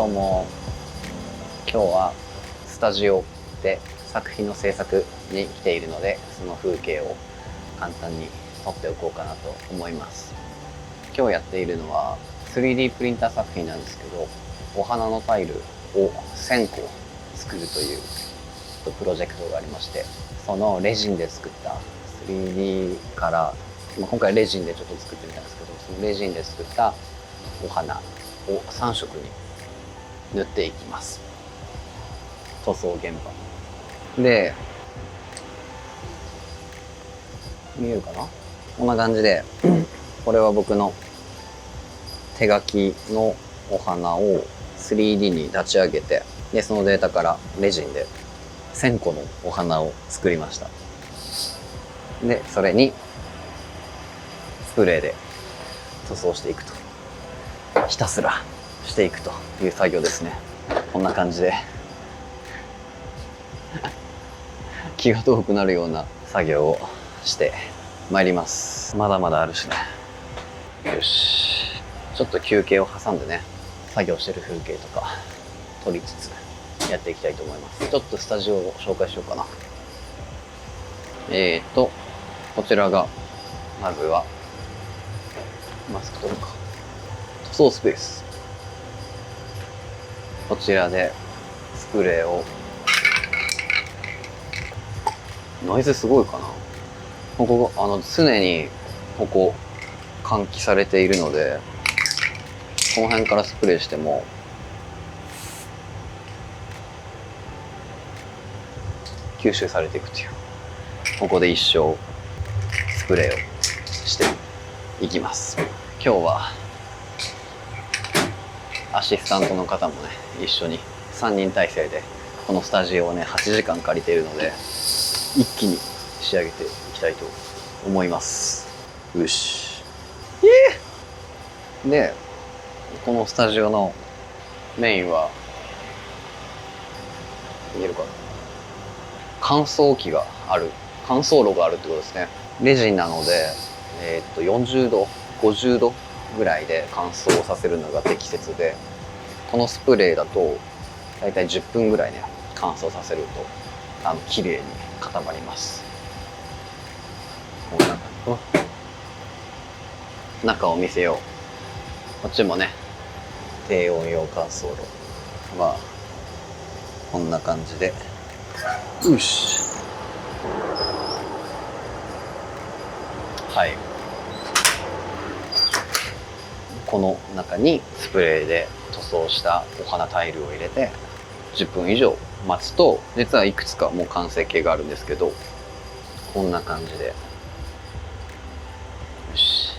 どうも。今日はスタジオで作品の制作に来ているので、その風景を簡単に撮っておこうかなと思います。今日やっているのは 3D プリンター作品なんですけど、お花のタイルを1000個作るというプロジェクトがありまして、そのレジンで作った 3D から、今回レジンでちょっと作ってみたんですけど、そのレジンで作ったお花を3色に塗っていきます。塗装現場で見えるかな。こんな感じでこれは僕の手書きのお花を 3D に立ち上げて、でそのデータからレジンで1000個のお花を作りました。でそれにスプレーで塗装していくと、ひたすらしていくという作業ですね。こんな感じで気が遠くなるような作業をしてまいります。まだまだあるしね。よし、ちょっと休憩を挟んでね、作業してる風景とか撮りつつやっていきたいと思います。ちょっとスタジオを紹介しようかな。こちらがまずはマスク取るか、塗装スペース。こちらでスプレーを、ノイズすごいかな。ここ常にここ換気されているので、この辺からスプレーしても吸収されていくという、ここで一生スプレーをしていきます。今日はアシスタントの方もね一緒に3人体制でこのスタジオをね8時間借りているので、一気に仕上げていきたいと思います。よし。でこのスタジオのメインは見えるかな、乾燥機がある、乾燥炉があるってことですね。レジンなので、40度50度ぐらいで乾燥させるのが適切で、このスプレーだとだいたい10分ぐらいね乾燥させると綺麗に固まります。こんな感じ。中を見せよう。こっちもね低温用乾燥炉はこんな感じで、よし、はい、この中にスプレーで塗装したお花タイルを入れて10分以上待つと、実はいくつかもう完成形があるんですけど、こんな感じで、よし、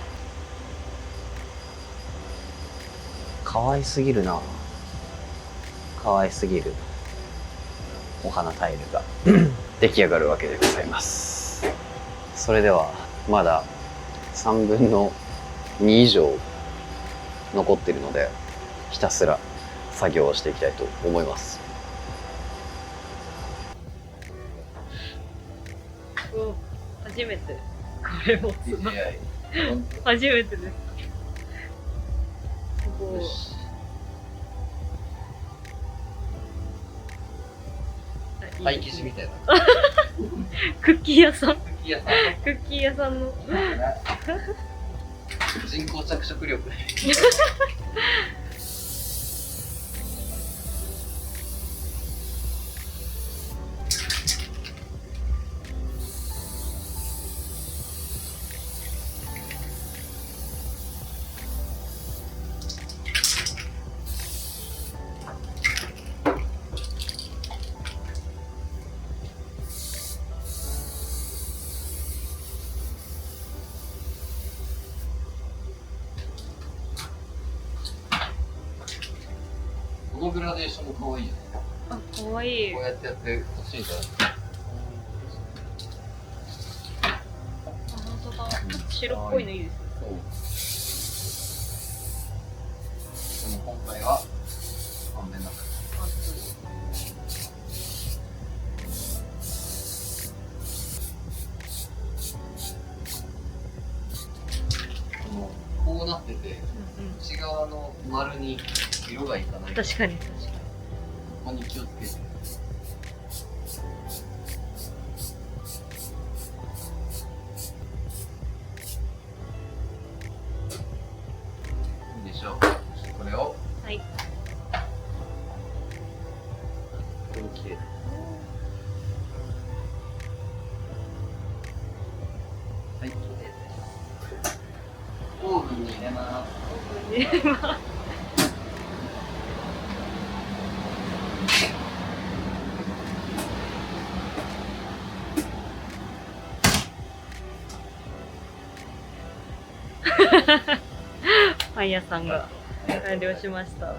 可愛すぎるな、可愛すぎるお花タイルが出来上がるわけでございます。それではまだ3分の2以上残っているので、ひたすら作業をしていきたいと思います。初めてこれ持つの初めてです。すごい。パイ生地みたいなクッキー屋さん、クッキー屋さん、クッキー屋さんの人工着色力このグラデーションも可愛いよね。あ、可愛い。こうやってやってほしいから。あ、本当だ。白っぽいのいいですね。そう。でも今回はまんべんなく。こうなってて、内側の丸に色がいかない。確かに。ここに気をつけて。いいでしょう。そしてこれを。はい。ここに切れる。はい。オーブンに入れます。オーブンに入れます。パン屋さんが完了しました。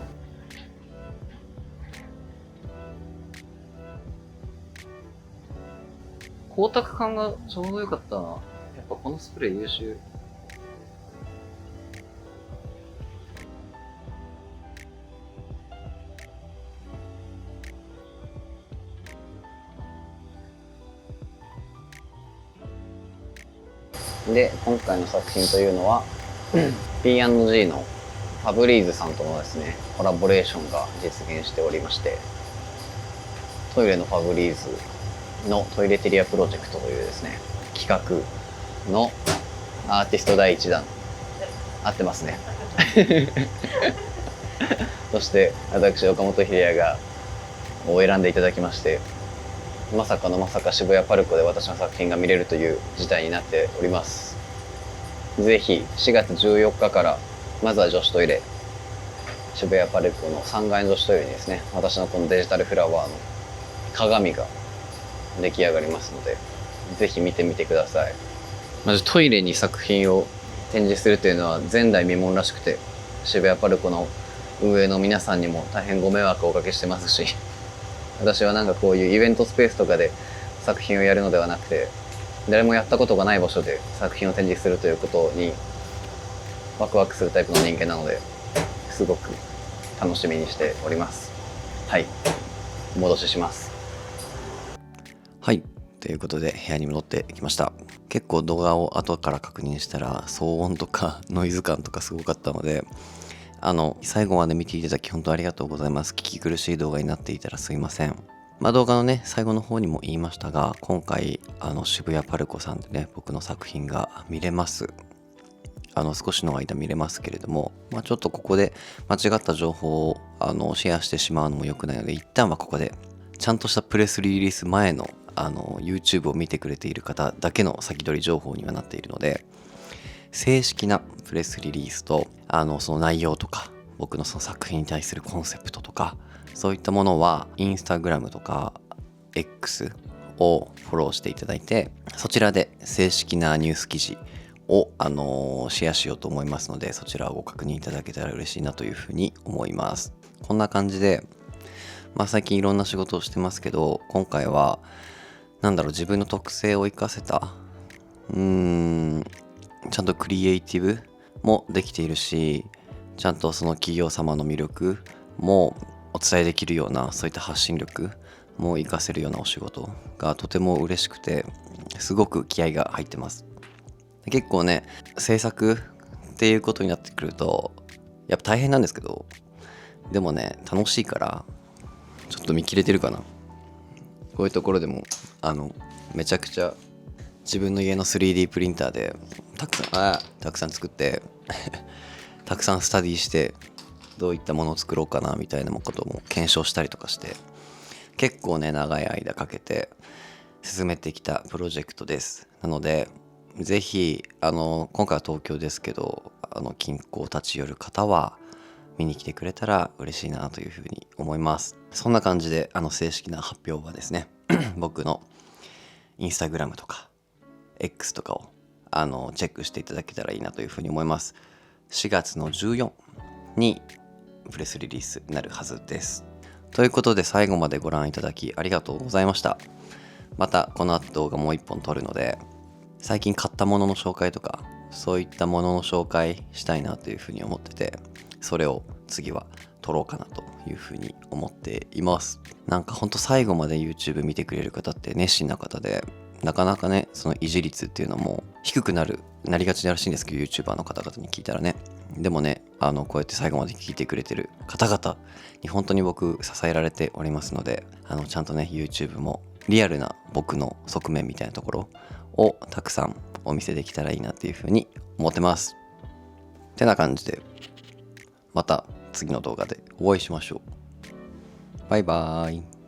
光沢感がちょうどよかったな。やっぱこのスプレー優秀。で、今回の作品というのはP&G のファブリーズさんとのですね、コラボレーションが実現しておりまして、トイレのファブリーズのトイレテリアプロジェクトというですね、企画のアーティスト第1弾。合ってますね。そして私、岡本秀也がを選んでいただきまして、まさかのまさか渋谷パルコで私の作品が見れるという事態になっております。ぜひ4月14日からまずは女子トイレ、渋谷パルコの3階の女子トイレにですね、私のこのデジタルフラワーの鏡が出来上がりますので、ぜひ見てみてください。まずトイレに作品を展示するというのは前代未聞らしくて、渋谷パルコの運営の皆さんにも大変ご迷惑をおかけしてますし、私はなんかこういうイベントスペースとかで作品をやるのではなくて、誰もやったことがない場所で作品を展示するということにワクワクするタイプの人間なので、すごく楽しみにしております。はい、お戻しします。はい、ということで部屋に戻ってきました。結構動画を後から確認したら騒音とかノイズ感とかすごかったので、最後まで見ていただき本当ありがとうございます。聞き苦しい動画になっていたらすいません。動画のね、最後の方にも言いましたが、今回渋谷パルコさんでね、僕の作品が見れます。少しの間見れますけれども、ちょっとここで間違った情報をシェアしてしまうのも良くないので、一旦はここでちゃんとしたプレスリリース前のYouTube を見てくれている方だけの先取り情報にはなっているので、正式なプレスリリースとその内容とか僕のその作品に対するコンセプトとかそういったものはインスタグラムとか X をフォローしていただいて、そちらで正式なニュース記事をシェアしようと思いますので、そちらをご確認いただけたら嬉しいなというふうに思います。こんな感じで最近いろんな仕事をしてますけど、今回は自分の特性を生かせたちゃんとクリエイティブもできているし、ちゃんとその企業様の魅力もお伝えできるような、そういった発信力も活かせるようなお仕事がとても嬉しくて、すごく気合が入ってます。結構ね、制作っていうことになってくるとやっぱ大変なんですけど、でもね、楽しいからちょっと見切れてるかな。こういうところでもめちゃくちゃ自分の家の 3D プリンターでたくさん作ってたくさんスタディしてどういったものを作ろうかなみたいなことも検証したりとかして、結構ね長い間かけて進めてきたプロジェクトです。なのでぜひ今回は東京ですけど近郊立ち寄る方は見に来てくれたら嬉しいなというふうに思います。そんな感じで正式な発表はですね僕のインスタグラムとか X とかをチェックしていただけたらいいなというふうに思います。4月の14にプレスリリースになるはずです。ということで最後までご覧いただきありがとうございました。またこの後動画もう一本撮るので、最近買ったものの紹介とかそういったものの紹介したいなというふうに思ってて、それを次は撮ろうかなというふうに思っています。ほんと最後まで YouTube 見てくれる方って熱心な方で、なかなかねその維持率っていうのも低くなりがちらしいんですけど、 YouTuber の方々に聞いたらね。でもねこうやって最後まで聞いてくれてる方々に本当に僕支えられておりますので、ちゃんとね YouTube もリアルな僕の側面みたいなところをたくさんお見せできたらいいなっていうふうに思ってます。てな感じでまた次の動画でお会いしましょう。バイバーイ。